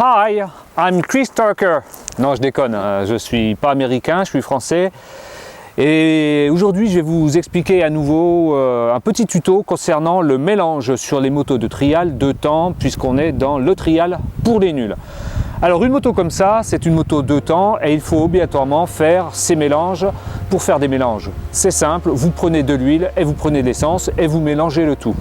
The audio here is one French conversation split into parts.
Hi, I'm Chris Tucker. Non, je déconne, je suis pas américain, je suis français. Et aujourd'hui, je vais vous expliquer à nouveau un petit tuto concernant le mélange sur les motos de trial 2 temps, puisqu'on est dans le trial pour les nuls. Alors une moto comme ça, c'est une moto 2 temps et il faut obligatoirement faire ces mélanges pour faire des mélanges. C'est simple, vous prenez de l'huile et vous prenez de l'essence et vous mélangez le tout.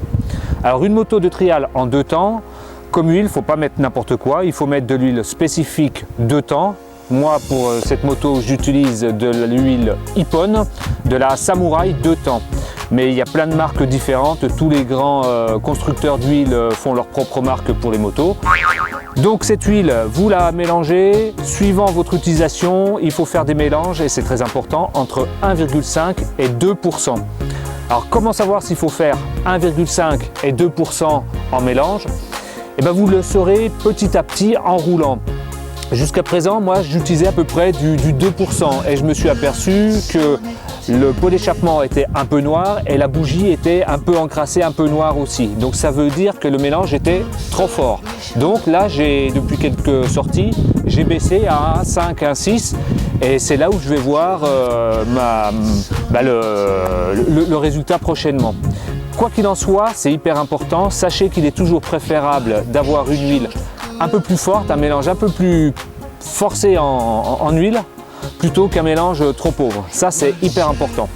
Alors une moto de trial en 2 temps, comme huile, il ne faut pas mettre n'importe quoi, il faut mettre de l'huile spécifique 2 temps. Moi, pour cette moto, j'utilise de l'huile Ippon, de la Samurai 2 temps. Mais il y a plein de marques différentes, tous les grands constructeurs d'huile font leur propre marque pour les motos. Donc cette huile, vous la mélangez, suivant votre utilisation, il faut faire des mélanges, et c'est très important, entre 1,5 et 2%. Alors comment savoir s'il faut faire 1,5 et 2% en mélange? Eh bien, vous le saurez petit à petit en roulant. Jusqu'à présent, moi, j'utilisais à peu près du 2% et je me suis aperçu que le pot d'échappement était un peu noir et la bougie était un peu encrassée, un peu noire aussi. Donc ça veut dire que le mélange était trop fort. Donc là, depuis quelques sorties, j'ai baissé à 1,5, 1,6 et c'est là où je vais voir le résultat prochainement. Quoi qu'il en soit, c'est hyper important. Sachez qu'il est toujours préférable d'avoir une huile un peu plus forte, un mélange un peu plus forcé en huile, plutôt qu'un mélange trop pauvre. Ça, c'est hyper important.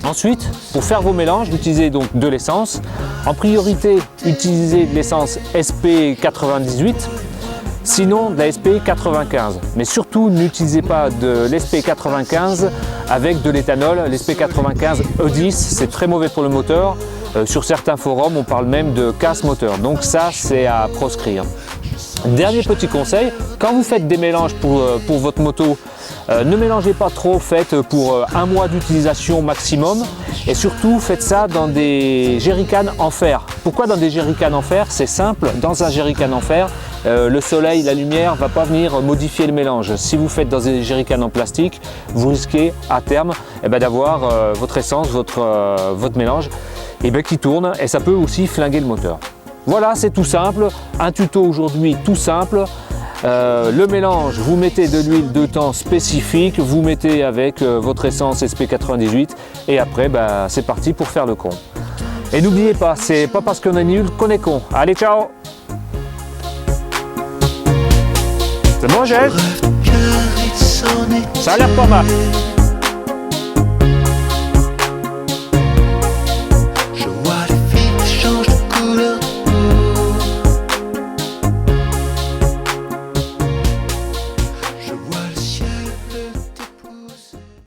Ensuite, pour faire vos mélanges, utilisez donc de l'essence. En priorité, utilisez de l'essence SP98, sinon de la SP95. Mais surtout, n'utilisez pas de l'SP95 avec de l'éthanol. L'SP95 E10, c'est très mauvais pour le moteur. Sur certains forums, on parle même de casse moteur. Donc ça, c'est à proscrire. Dernier petit conseil, quand vous faites des mélanges pour votre moto, ne mélangez pas trop, faites pour 1 mois d'utilisation maximum et surtout faites ça dans des jerrycans en fer. Pourquoi dans des jerrycans en fer? C'est simple, dans un jerrycan en fer, le soleil, la lumière ne va pas venir modifier le mélange. Si vous faites dans des jerrycans en plastique, vous risquez à terme d'avoir votre essence, votre mélange qui tourne et ça peut aussi flinguer le moteur. Voilà, c'est tout simple, un tuto aujourd'hui tout simple. Le mélange, vous mettez de l'huile 2 temps spécifique, vous mettez avec votre essence SP98 et après c'est parti pour faire le con. Et n'oubliez pas, c'est pas parce qu'on est nul qu'on est con. Allez, ciao! C'est bon, Jess? Ça a l'air pas mal.